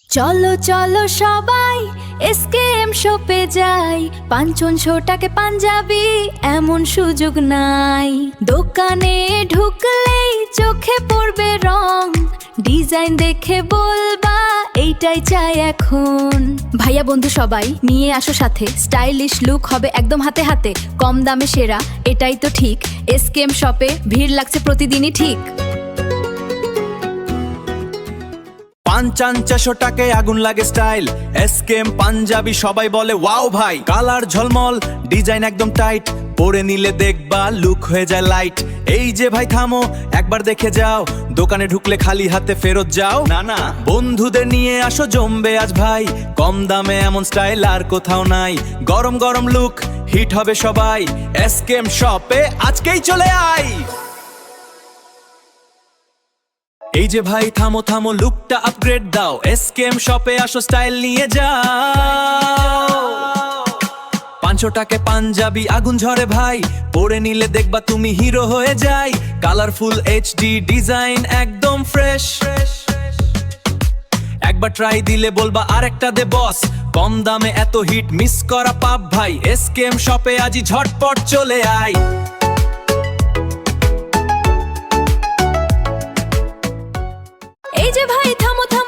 চলো চলো সবাই এসকেএম শপে যাই, পাঁচশো টাকা পাঞ্জাবি এমন সুযোগ নাই। দোকানে ঢুকলেই চোখে পড়বে রং, ডিজাইন দেখে বলবা এইটাই চাই এখন। ভাইয়া বন্ধু সবাই নিয়ে আসো সাথে, স্টাইলিশ লুক হবে একদম হাতে হাতে। কম দামে সেরা এটাই তো ঠিক, এসকেএম শপে ভিড় লাগছে প্রতিদিনই ঠিক। ৫০০ টাকায় আগুন লাগে স্টাইল, এসকেএম পাঞ্জাবি সবাই বলে ওয়াও ভাই। কালার ঝলমল, ডিজাইন একদম টাইট, পরে নিলে দেখবা লুক হয়ে যায় লাইট। এই যে ভাই থামো, একবার দেখে যাও, দোকানে ঢুকলে খালি হাতে ফেরত যাও না। না, বন্ধুদের নিয়ে আসো, জমবে আজ ভাই। কম দামে এমন স্টাইল আর কোথাও নাই। গরম গরম লুক, হিট হবে সবাই। এসকেএম শপে আজকেই চলে আয়। এই যে ভাই থামো থামো, লুকটা আপগ্রেড দাও, এসকেএম শপে আসো, স্টাইল নিয়ে যাও। ৫০০ টাকায় পাঞ্জাবি আগুন ঝরে ভাই, পরে নিলে দেখবা তুমি হিরো হয়ে যাই। কালারফুল এইচডি ডিজাইন একদম ফ্রেশ, একবার ট্রাই দিলে বলবা আরেকটা দে বস। কম দামে এত হিট মিস করা পাপ ভাই, এসকেএম শপে আজই ঝটপট চলে আয়। এই যে ভাই থামো থামো,